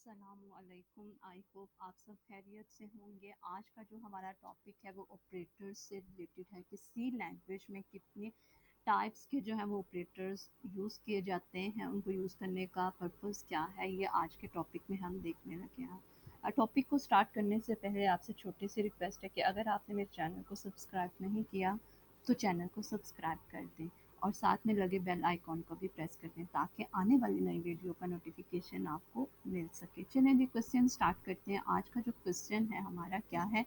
अस्सलामुअलैकुम। I hope आप सब खैरियत से होंगे। आज का जो हमारा टॉपिक है वो ऑपरेटर्स से रिलेटेड है कि सी लैंग्वेज में कितने टाइप्स के जो है वो ऑपरेटर्स यूज़ किए जाते हैं, उनको यूज़ करने का पर्पस क्या है, ये आज के टॉपिक में हम देखने लगे हैं। टॉपिक को स्टार्ट करने से पहले आपसे छोटी सी रिक्वेस्ट है कि अगर आपने मेरे चैनल को सब्सक्राइब नहीं किया तो चैनल को सब्सक्राइब कर दें और साथ में लगे बेल आइकॉन को भी प्रेस कर दें ताकि आने वाली नई वीडियो का नोटिफिकेशन आपको मिल सके। चलिए जी क्वेश्चन स्टार्ट करते हैं। आज का जो क्वेश्चन है हमारा क्या है,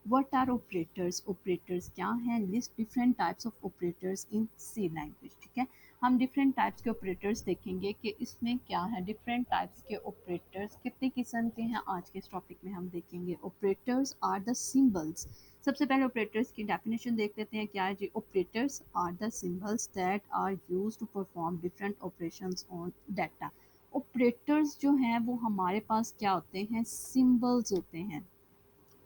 व्हाट आर ऑपरेटर्स। ऑपरेटर्स क्या हैं, list different types of operators in C language. ठीक है, हम डिफरेंट टाइप्स के ऑपरेटर्स देखेंगे कि इसमें क्या है, डिफरेंट टाइप्स के ऑपरेटर्स कितने किस्म के हैं आज के इस टॉपिक में हम देखेंगे। Operators are the symbols. सबसे पहले ऑपरेटर्स की डेफिनेशन देख लेते हैं क्या है जी। Operators are the symbols that are used to perform different operations on data. Operators जो हैं वो हमारे पास क्या होते हैं, सिंबल्स होते हैं।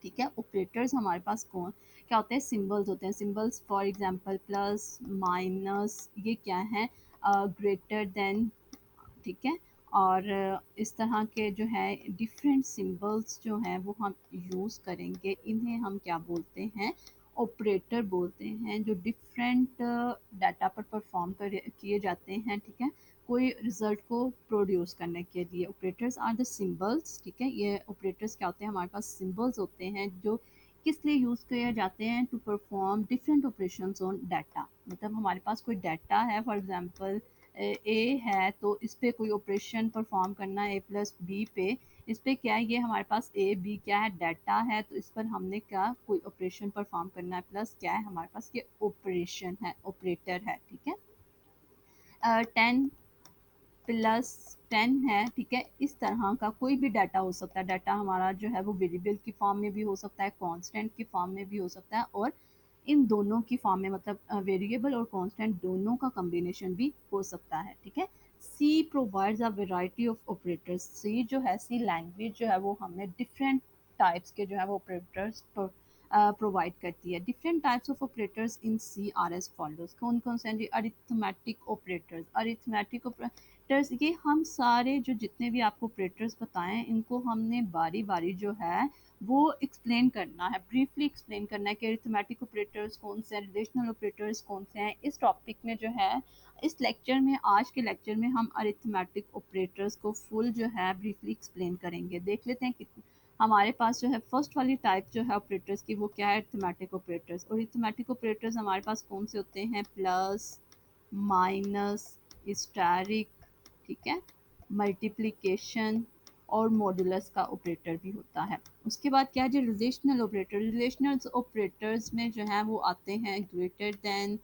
ठीक है, ऑपरेटर्स हमारे पास कौन क्या होते हैं, सिंबल्स होते हैं। Symbols for example plus, minus, ये क्या है, ग्रेटर देन। ठीक है, और इस तरह के जो है डिफरेंट सिंबल्स जो हैं वो हम यूज़ करेंगे। इन्हें हम क्या बोलते हैं, ऑपरेटर बोलते हैं, जो डिफरेंट डाटा पर परफॉर्म कर किए जाते हैं। ठीक है, कोई रिजल्ट को प्रोड्यूस करने के लिए ऑपरेटर्स आर द सिंबल्स। ठीक है, ये ऑपरेटर्स क्या होते हैं, हमारे पास सिंबल्स होते हैं जो किस लिए यूज़ किए जाते हैं, to perform different operations on data. मतलब हमारे पास कोई डाटा है, फॉर एग्जांपल ए है तो इस पे कोई ऑपरेशन परफॉर्म करना है ए प्लस बी पे। इस पे क्या है, ये हमारे पास ए बी क्या है, डाटा है, तो इस पर हमने क्या कोई ऑपरेशन परफॉर्म करना है, प्लस क्या है हमारे पास ये ऑपरेशन है, ऑपरेटर है। ठीक है, 10 + 10 है। ठीक है, इस तरह का कोई भी डाटा हो सकता है। डाटा हमारा जो है वो वेरिएबल की फॉर्म में भी हो सकता है, कांस्टेंट की फॉर्म में भी हो सकता है, और इन दोनों की फॉर्म में, मतलब वेरिएबल और कांस्टेंट दोनों का कॉम्बिनेशन भी हो सकता है। ठीक है, C provides a variety of operators. C जो है, सी लैंग्वेज जो है वो हमें डिफरेंट टाइप्स के जो है वो ऑपरेटर्स प्रोवाइड करती है। Different types of operators in C are as follows. कौन कौन से हैं जी, अरिथमेटिक ऑपरेटर्स। अरिथमेटिक ऑपरेटर्स, ये हम सारे जो जितने भी आपको ऑपरेटर्स बताएं इनको हमने बारी बारी जो है वो एक्सप्लेन करना है, ब्रीफली एक्सप्लेन करना है कि अरिथमेटिक ऑपरेटर्स कौन से हैं, रिलेशनल ऑपरेटर्स कौन से हैं। इस टॉपिक में जो है, इस लेक्चर में, आज के लेक्चर में हम अरिथमेटिक ऑपरेटर्स को फुल जो है ब्रीफली एक्सप्लेन करेंगे। देख लेते हैं कि हमारे पास जो है फर्स्ट वाली टाइप जो है ऑपरेटर्स की वो क्या है, अरिथमेटिक ऑपरेटर्स। और अरिथमेटिक ऑपरेटर्स हमारे पास कौन से होते हैं, प्लस, माइनस, स्टैरिक, ठीक है, मल्टीप्लिकेशन और मॉडुलस का ऑपरेटर भी होता है। उसके बाद क्या है जी, रिलेशनल ऑपरेटर। रिलेशनल ऑपरेटर्स में जो है वो आते हैं greater than,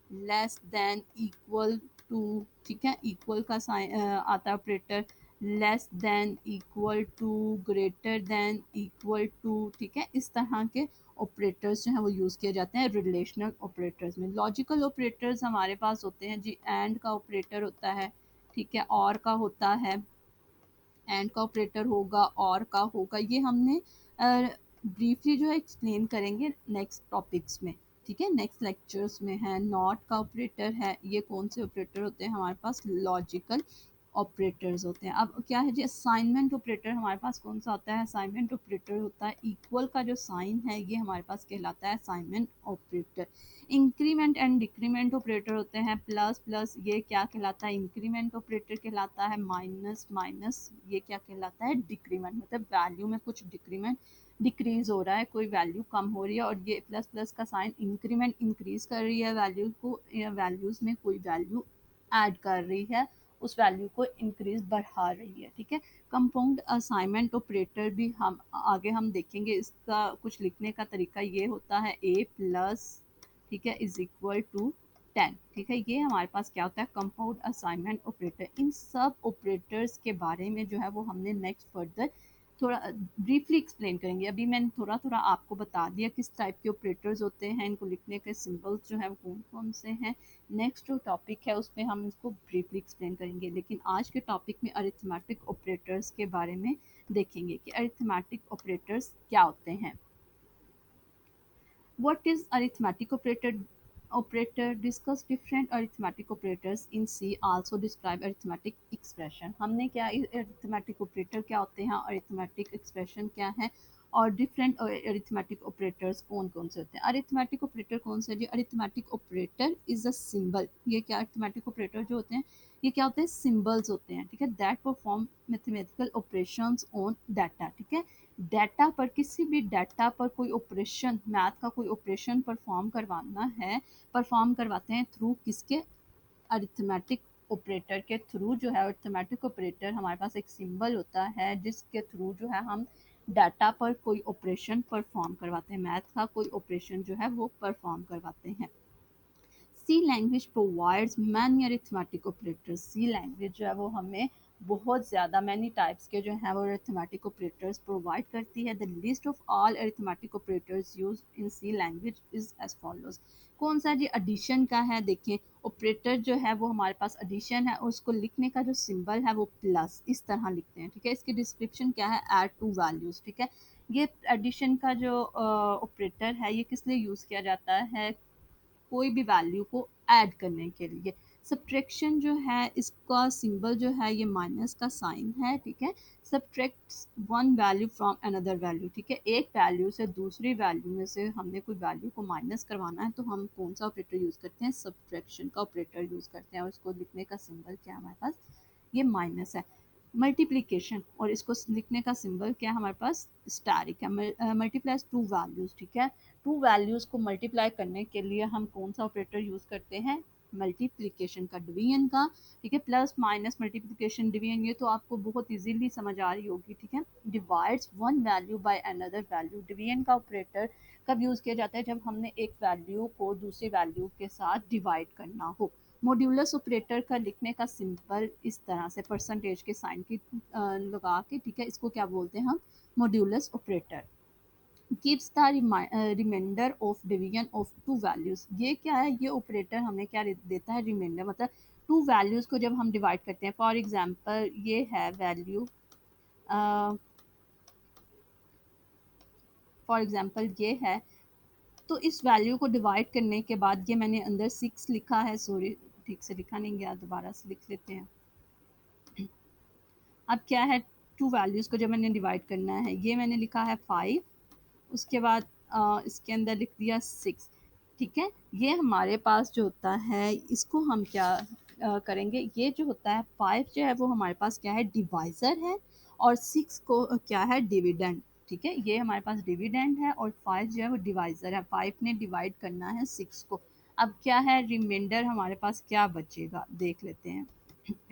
less than, equal to. ठीक है, इक्वल का साइन आता है operator, less than, equal to, greater than, equal to. ठीक है, इस तरह के ऑपरेटर्स जो हैं वो यूज़ किए जाते हैं रिलेशनल ऑपरेटर्स में। लॉजिकल ऑपरेटर्स हमारे पास होते हैं जी, एंड का ऑपरेटर होता है। ठीक है, और का होता है, एंड का ऑपरेटर होगा, और का होगा। ये हमने ब्रीफली जो है एक्सप्लेन करेंगे नेक्स्ट टॉपिक्स में। ठीक है, नेक्स्ट लेक्चर्स में है। नॉट का ऑपरेटर है, ये कौन से ऑपरेटर होते हैं हमारे पास, लॉजिकल ऑपरेटर्स होते हैं। अब क्या है जी, असाइनमेंट ऑपरेटर हमारे पास कौन सा होता है, असाइनमेंट ऑपरेटर होता है इक्वल का जो साइन है ये हमारे पास कहलाता है assignment operator. Increment and decrement operator होते हैं, प्लस प्लस ये क्या कहलाता है, इंक्रीमेंट ऑपरेटर कहलाता है। माइनस माइनस ये क्या कहलाता है, डिक्रीमेंट, मतलब वैल्यू में कुछ डिक्रीमेंट, डिक्रीज हो रहा है, कोई वैल्यू कम हो रही है। और ये प्लस प्लस का साइन, इंक्रीमेंट इंक्रीज कर रही है वैल्यू को, वैल्यूज में कोई वैल्यू ऐड कर रही है, उस वैल्यू को इंक्रीज बढ़ा रही है। ठीक है, कंपाउंड असाइनमेंट ऑपरेटर भी हम आगे हम देखेंगे। इसका कुछ लिखने का तरीका ये होता है, ए प्लस, ठीक है, इज इक्वल टू 10। ठीक है, ये हमारे पास क्या होता है, कंपाउंड असाइनमेंट ऑपरेटर। इन सब ऑपरेटर्स के बारे में जो है वो हमने नेक्स्ट फर्दर थोड़ा ब्रीफली एक्सप्लेन करेंगे। अभी मैंने थोड़ा थोड़ा आपको बता दिया किस टाइप के ऑपरेटर्स होते हैं, इनको लिखने के सिंबल्स जो है वो कौन कौन से हैं। नेक्स्ट जो टॉपिक है उसमें हम इसको ब्रीफली एक्सप्लेन करेंगे। लेकिन आज के टॉपिक में अरिथमेटिक ऑपरेटर्स के बारे में देखेंगे कि अरिथमेटिक ऑपरेटर्स क्या होते हैं। What is arithmetic operator. Operator discuss different arithmetic operators in C also describe arithmetic expression. हमने क्या अरिथमेटिक ऑपरेटर क्या होते हैं, अरिथमेटिक एक्सप्रेशन क्या है, और डिफरेंट अरिथमेटिक ऑपरेटर्स कौन कौन से होते हैं। अरिथमेटिक ऑपरेटर कौन से जी, arithmetic operator is a symbol. ये क्या अरिथमेटिक ऑपरेटर जो होते हैं ये क्या होते हैं, सिंबल्स होते हैं, ठीक है, that perform mathematical operations on data, ठीक है। डाटा पर, किसी भी डाटा पर कोई ऑपरेशन, मैथ का कोई ऑपरेशन परफॉर्म करवाना है, परफॉर्म करवाते हैं थ्रू किसके, अरिथमेटिक ऑपरेटर के थ्रू जो है। अरिथमेटिक ऑपरेटर हमारे पास एक सिंबल होता है जिसके थ्रू जो है हम डाटा पर कोई ऑपरेशन परफॉर्म करवाते हैं, मैथ का कोई ऑपरेशन जो है वो परफॉर्म करवाते हैं। C language provides many arithmetic operators. C language जो है वो हमें बहुत ज़्यादा मैनी टाइप्स के जो है वो अरिथमेटिक ऑपरेटर्स प्रोवाइड करती है। The list of all arithmetic operators use in C language is as follows. कौन सा जी, एडिशन का है। देखिए ऑपरेटर जो है वो हमारे पास एडिशन है, और उसको लिखने का जो सिंबल है वो प्लस इस तरह लिखते हैं, ठीक है। इसकी डिस्क्रिप्शन क्या है, ऐड टू वैल्यूज, ठीक है। ये एडिशन का जो ऑपरेटर है ये किस लिए यूज़ किया जाता है, कोई भी वैल्यू को ऐड करने के लिए। सब्ट्रैक्शन जो है इसका सिंबल जो है ये माइनस का साइन है, ठीक है। Subtract one value from another value, ठीक है। एक वैल्यू से दूसरी वैल्यू में से हमने कोई वैल्यू को माइनस करवाना है तो हम कौन सा ऑपरेटर यूज़ करते हैं, सब्ट्रैक्शन का ऑपरेटर यूज़ करते हैं, और इसको लिखने का सिंबल क्या है हमारे पास, ये माइनस है। मल्टीप्लिकेशन, और इसको लिखने का सिंबल क्या है हमारे पास, स्टारिक है। मल्टीप्लाइज टू वैल्यूज, ठीक है। टू वैल्यूज को मल्टीप्लाई करने के लिए हम कौन सा ऑपरेटर यूज करते हैं, मल्टीप्लिकेशन का, डिवीजन का, ठीक है। प्लस माइनस मल्टीप्लिकेशन डिवीजन ये तो आपको बहुत इजीली समझ आ रही होगी, ठीक है। Divides one value by another value. Division का ऑपरेटर कब यूज किया जाता है, जब हमने एक वैल्यू को दूसरी वैल्यू के साथ डिवाइड करना हो। मॉड्यूलस ऑपरेटर का लिखने का सिंबल इस तरह से परसेंटेज के साइन की लगा के, ठीक है, इसको क्या बोलते हैं हम, modulus operator. Gives the remainder of division of two values. ये क्या है, ये ऑपरेटर हमें क्या देता है, रिमाइंडर, मतलब टू वैल्यूज को जब हम डिवाइड करते हैं। फॉर एग्जांपल ये है वैल्यू, फॉर एग्जांपल ये है, तो इस वैल्यू को डिवाइड करने के बाद ये मैंने अंदर 6 लिखा है, सॉरी ठीक से लिखा नहीं गया, दोबारा से लिख लेते हैं। अब क्या है, टू वैल्यूज़ को जब मैंने डिवाइड करना है, ये मैंने लिखा है 5, उसके बाद इसके अंदर लिख दिया 6, ठीक है। ये हमारे पास जो होता है इसको हम क्या करेंगे, ये जो होता है 5 जो है वो हमारे पास क्या है, डिवाइज़र है, और 6 को क्या है, डिविडेंड, ठीक है। ये हमारे पास डिविडेंड है और 5 जो है वो डिवाइज़र है। 5 ने डिवाइड करना है 6 को। अब क्या है, रिमाइंडर हमारे पास क्या बचेगा, देख लेते हैं।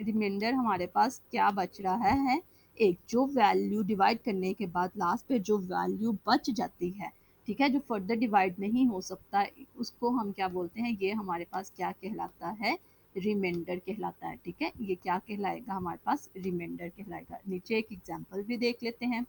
रिमाइंडर हमारे पास क्या बच रहा है, एक, जो वैल्यू डिवाइड करने के बाद लास्ट पे जो वैल्यू बच जाती है, ठीक है, जो फर्दर डिवाइड नहीं हो सकता, उसको हम क्या बोलते हैं, ये हमारे पास क्या कहलाता है, रिमाइंडर कहलाता है, ठीक है। ये क्या कहलाएगा, हमारे पास रिमाइंडर कहलाएगा। नीचे एक एग्जांपल भी देख लेते हैं।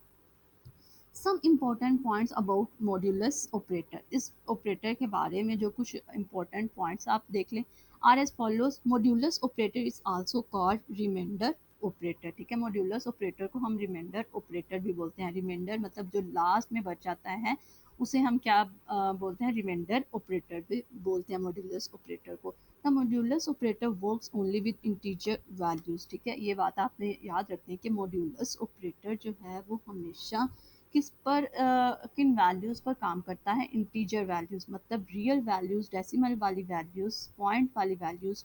Some important points about modulus operator. इस ऑपरेटर के बारे में जो कुछ इम्पोर्टेंट पॉइंट्स आप देख लें, are as follows. Modulus operator is also called remainder operator, ठीक है। मॉड्यूलस ऑपरेटर को हम रिमाइंडर ऑपरेटर भी बोलते हैं। रिमाइंडर मतलब जो लास्ट में बच जाता है उसे हम क्या बोलते हैं, रिमाइंडर ऑपरेटर भी बोलते हैं मॉड्यूलस ऑपरेटर को। The modulus operator works only with integer values, ठीक है। ये बात आपने याद रखनी है कि मॉड्यूलस ऑपरेटर जो है वो हमेशा किस पर किन वैल्यूज़ पर काम करता है, इंटीजर वैल्यूज़, मतलब रियल वैल्यूज़, डेसिमल वाली वैल्यूज़, पॉइंट वाली वैल्यूज़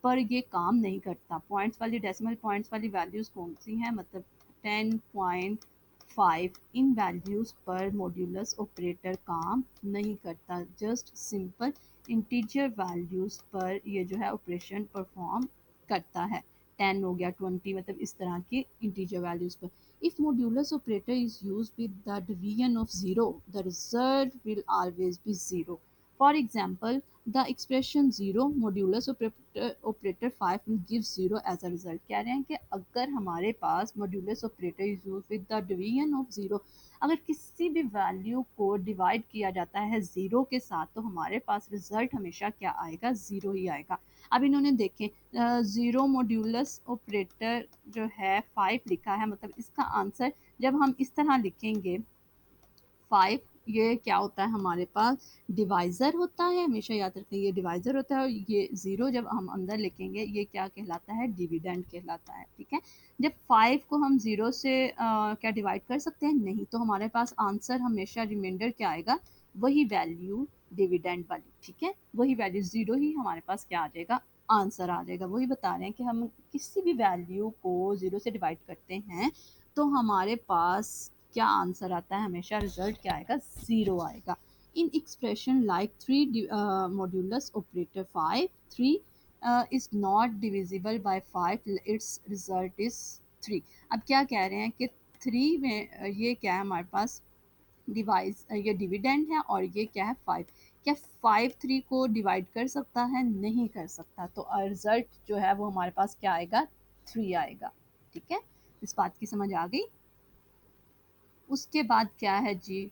पर ये काम नहीं करता। पॉइंट्स वाली, डेसिमल पॉइंट्स वाली वैल्यूज़ कौन सी हैं, मतलब 10.5, इन वैल्यूज़ पर मॉड्यूलस ऑपरेटर काम नहीं करता। जस्ट सिंपल इंटीजर वैल्यूज़ पर ये जो है ऑपरेशन परफॉर्म करता है। 10 हो गया, 20, मतलब इस तरह की इंटीजर वैल्यूज़ पर। If modulus operator is used with the division of 0, the result will always be 0. For example, the expression 0 modulus operator 5 will give 0 as a result. कह रहे हैं कि अगर हमारे पास modulus operator is used with the division of 0, अगर किसी भी value को डिवाइड किया जाता है 0 के साथ तो हमारे पास रिजल्ट हमेशा क्या आएगा, 0 ही आएगा। अब इन्होंने देखें, 0 मॉड्यूलस ऑपरेटर जो है 5 लिखा है, मतलब इसका आंसर जब हम इस तरह लिखेंगे 5 ये क्या होता है हमारे पास, डिवाइज़र होता है, हमेशा याद रखें ये डिवाइज़र होता है, और ये ज़ीरो जब हम अंदर लिखेंगे ये क्या कहलाता है, डिविडेंड कहलाता है, ठीक है। जब 5 को हम ज़ीरो से क्या डिवाइड कर सकते हैं, नहीं, तो हमारे पास आंसर हमेशा रिमाइंडर क्या आएगा, वही वैल्यू डिविडेंड वाली, ठीक है, वही वैल्यू ज़ीरो ही हमारे पास क्या आ जाएगा, आंसर आ जाएगा। वही बता रहे हैं कि हम किसी भी वैल्यू को ज़ीरो से डिवाइड करते हैं तो हमारे पास क्या आंसर आता है, हमेशा रिजल्ट क्या आएगा, ज़ीरो आएगा। In expression like three modulus operator five, three is not divisible by five, it's result is three. अब क्या कह रहे हैं कि थ्री में ये क्या है हमारे पास, डिवाइस ये डिविडेंड है, और ये क्या है, फाइव। क्या फाइव थ्री को डिवाइड कर सकता है, नहीं कर सकता, तो रिजल्ट जो है वो हमारे पास क्या आएगा, थ्री आएगा, ठीक है। इस बात की समझ आ गई। उसके बाद क्या है जी,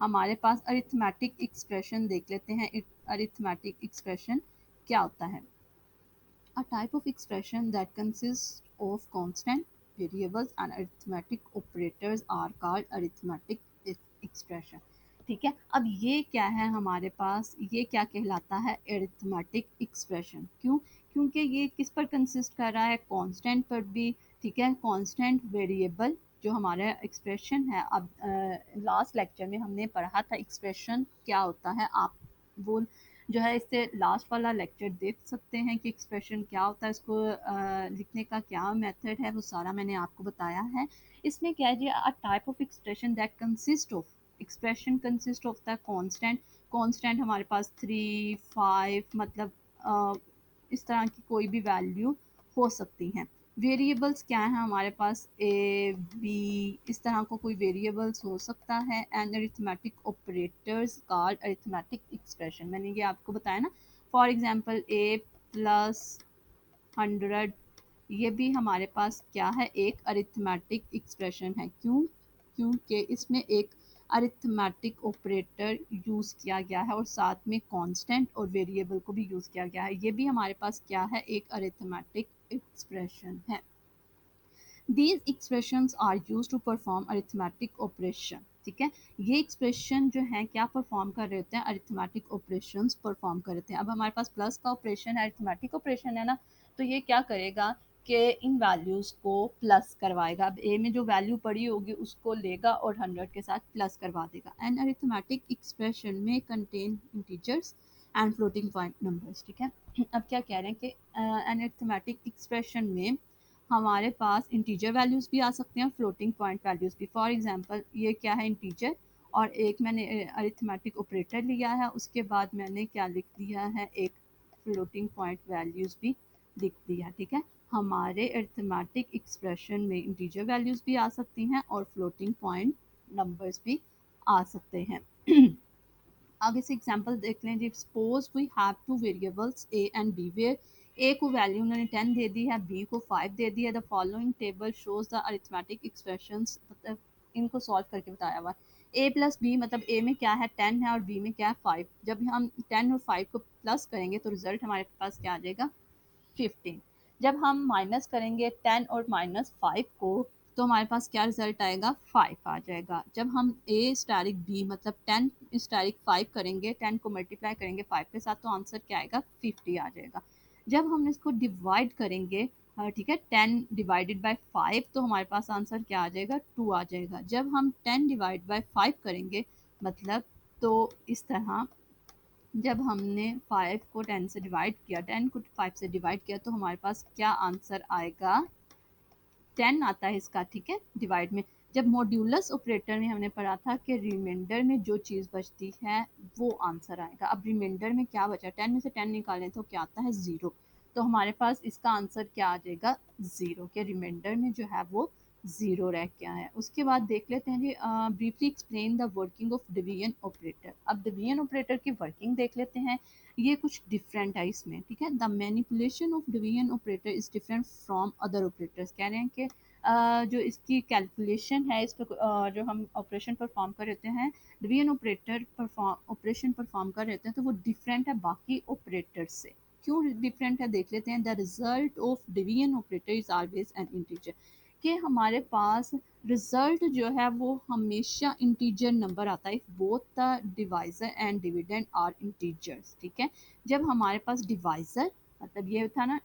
हमारे पास अरिथमेटिक एक्सप्रेशन देख लेते हैं। अरिथमेटिक एक्सप्रेशन क्या होता है, a type of expression that consists of constant variables and arithmetic operators are called arithmetic expression, ठीक है। अब ये क्या है हमारे पास, ये क्या कहलाता है, अरिथमेटिक एक्सप्रेशन। क्यों, क्योंकि ये किस पर कंसिस्ट कर रहा है, कांस्टेंट पर भी, ठीक है, कांस्टेंट वेरिएबल जो हमारा एक्सप्रेशन है। अब लास्ट लेक्चर में हमने पढ़ा था एक्सप्रेशन क्या होता है, आप वो जो है इससे लास्ट वाला लेक्चर देख सकते हैं कि एक्सप्रेशन क्या होता है, इसको लिखने का क्या मेथड है, वो सारा मैंने आपको बताया है। इसमें क्या है जी, a type of expression that consist of, expression consist of the constant, constant हमारे पास थ्री, फाइव, मतलब अ, इस तरह की कोई भी वैल्यू हो सकती हैं। वेरिएबल्स क्या है हमारे पास, ए बी, इस तरह को कोई वेरिएबल्स हो सकता है। And arithmetic operators called arithmetic expression, मैंने ये आपको बताया ना। फॉर एग्जांपल ए प्लस 100, ये भी हमारे पास क्या है, एक अरिथमेटिक एक्सप्रेशन है। क्यों, क्योंकि इसमें एक अरिथमेटिक ऑपरेटर यूज़ किया गया है और साथ में कांस्टेंट और वेरिएबल को भी यूज़ किया गया है। ये भी हमारे पास क्या है, एक अरिथमेटिक एक्सप्रेशन है। These expressions are use to perform arithmetic operation, ठीक है। ये एक्सप्रेशन जो है क्या परफॉर्म कर रहे होते हैं, अरिथमेटिक ऑपरेशंस परफॉर्म कर रहे हैं। अब हमारे पास प्लस का ऑपरेशन है, अरिथमेटिक ऑपरेशन है ना, तो ये क्या करेगा कि इन वैल्यूज़ को प्लस करवाएगा। अब ए में जो वैल्यू पड़ी होगी उसको लेगा और 100 के साथ प्लस करवा देगा। एंड अरिथमेटिक एक्सप्रेशन में contain integers and floating point numbers, ठीक है। अब क्या कह रहे हैं कि एन अरिथमेटिक एक्सप्रेशन में हमारे पास इंटीजर वैल्यूज़ भी आ सकते हैं, फ्लोटिंग पॉइंट वैल्यूज़ भी। फॉर एग्जांपल ये क्या है, इंटीजर, और एक मैंने अरिथमेटिक ऑपरेटर लिया है, उसके बाद मैंने क्या लिख दिया है, एक फ्लोटिंग पॉइंट वैल्यूज़ भी लिख दिया, ठीक है। हमारे अरिथमेटिक एक्सप्रेशन में इंटीजर वैल्यूज़ भी आ सकती हैं और फ्लोटिंग पॉइंट नंबर्स भी आ सकते हैं। आगे से एग्जांपल देख लें जी। Suppose we have two variables A and B, where A को वैल्यू उन्होंने 10 दे दी है, बी को 5 दे दी है। The following table shows the arithmetic expressions, मतलब इनको सॉल्व करके बताया हुआ। ए प्लस बी, मतलब ए में क्या है 10 है और बी में क्या है 5। जब हम 10 और 5 को प्लस करेंगे तो रिजल्ट हमारे पास क्या आ जाएगा, 15। जब हम माइनस करेंगे 10 और माइनस 5 को, तो हमारे पास क्या रिजल्ट आएगा, 5 आ जाएगा। जब हम ए स्टारिक बी, मतलब 10 स्टारिक 5 करेंगे, 10 को मल्टीप्लाई करेंगे 5 के साथ, तो आंसर क्या आएगा, 50 आ जाएगा। जब हम इसको डिवाइड करेंगे, ठीक है, 10 डिवाइडेड बाय 5, तो हमारे पास आंसर क्या आ जाएगा, 2 आ जाएगा। जब हम 10 डिवाइड बाय 5 करेंगे, मतलब, तो इस तरह जब हमने 5 को 10 से डिवाइड किया, 10 को 5 से डिवाइड किया, तो हमारे पास क्या आंसर आएगा, 10 आता है इसका, ठीक है, डिवाइड में। जब मॉड्यूलस ऑपरेटर में हमने पढ़ा था कि रिमाइंडर में जो चीज़ बचती है वो आंसर आएगा। अब रिमाइंडर में क्या बचा, 10 में से 10 निकालें तो क्या आता है, ज़ीरो। तो हमारे पास इसका आंसर क्या आ जाएगा, ज़ीरो, के रिमाइंडर में जो है वो ज़ीरो रह गया है। उसके बाद देख लेते हैं जी, briefly explain the working of division operator. अब डिवीजन ऑपरेटर की वर्किंग देख लेते हैं। ये कुछ डिफरेंट है इसमें, ठीक है। The manipulation of division operator is different from other operators, कह रहे हैं कि जो इसकी कैलकुलेशन है, इस पर जो हम ऑपरेशन परफॉर्म कर रहे हैं, डिवीजन ऑपरेटर ऑपरेशन परफॉर्म कर रहे हैं, तो वो डिफरेंट है बाकी ऑपरेटर से। क्यों डिफरेंट है देख लेते हैं। The result of division operator is always an integer, कि हमारे पास रिजल्ट जो है वो हमेशा इंटीजर नंबर आता है, both the divisor and dividend are integers. ठीक है, जब हमारे पास डिवाइजर, मतलब ये था ना,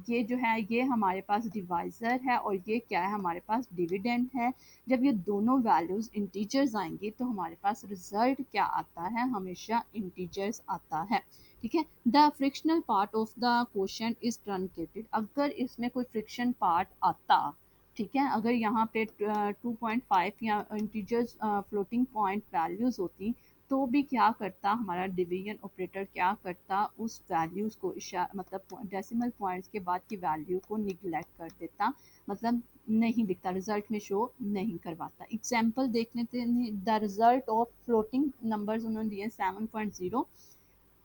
ये जो है ये हमारे पास डिवाइजर है और ये क्या है, हमारे पास डिविडेंड है। जब ये दोनों वैल्यूज इंटीजर्स आएंगी तो हमारे पास रिजल्ट क्या आता है, हमेशा इंटीजर्स आता है। ठीक है, the frictional part of the question is truncated, अगर इसमें कोई फ्रिक्शन पार्ट आता, ठीक है, अगर यहाँ पे 2.5 या इंटीजर्स फ्लोटिंग पॉइंट वैल्यूज होती, तो भी क्या करता हमारा डिवीजन ऑपरेटर, क्या करता उस वैल्यूज को मतलब डेसिमल पॉइंट्स के बाद की वैल्यू को निगलेक्ट कर देता, मतलब नहीं दिखता, रिजल्ट में शो नहीं करवाता। एग्जाम्पल देख लेते हैं, the result of floating numbers उन्होंने दिए 7.0,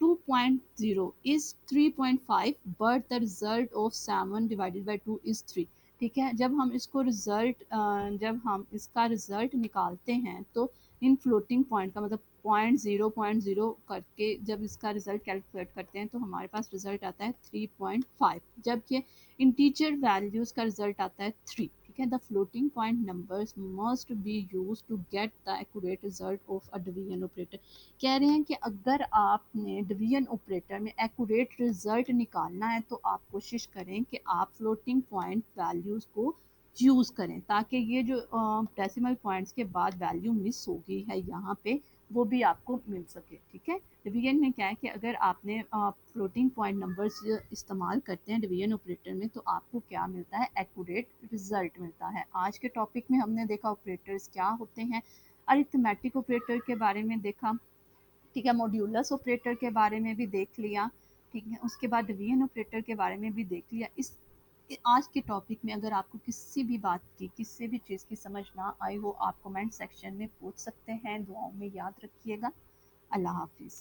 2.0 is 3.5 but the result of 7 divided by 2 is 3। ठीक है, जब हम इसको रिजल्ट जब हम इसका रिजल्ट निकालते हैं तो इन फ्लोटिंग पॉइंट का मतलब 0.0 करके जब इसका रिजल्ट कैलकुलेट करते हैं तो हमारे पास रिजल्ट आता है 3.5, जबकि इंटीजर वैल्यूज का रिजल्ट आता है 3। ठीक है, the floating point numbers must be use to get the accurate result of a division operator. कह रहे हैं कि अगर आपने डिवीजन ऑपरेटर में एक्यूरेट रिजल्ट निकालना है तो आप कोशिश करें कि आप फ्लोटिंग पॉइंट वैल्यूज़ को यूज़ करें, ताकि ये जो डेसिमल पॉइंट्स के बाद वैल्यू मिस हो गई है यहाँ पे, वो भी आपको मिल सके। ठीक है, डिवीजन में क्या है कि अगर आपने फ्लोटिंग पॉइंट नंबर्स इस्तेमाल करते हैं डिवीजन ऑपरेटर में तो आपको क्या मिलता है, एक्यूरेट रिजल्ट मिलता है। आज के टॉपिक में हमने देखा ऑपरेटर्स क्या होते हैं, अरिथमेटिक ऑपरेटर के बारे में देखा, ठीक है, मॉड्यूलस ऑपरेटर के बारे में भी देख लिया, ठीक है, उसके बाद डिवीजन ऑपरेटर के बारे में भी देख लिया। इस आज के टॉपिक में अगर आपको किसी भी बात की, किसी भी चीज़ की समझ ना आई हो, आप कमेंट सेक्शन में पूछ सकते हैं। दुआओं में याद रखिएगा। अल्लाह हाफिज़।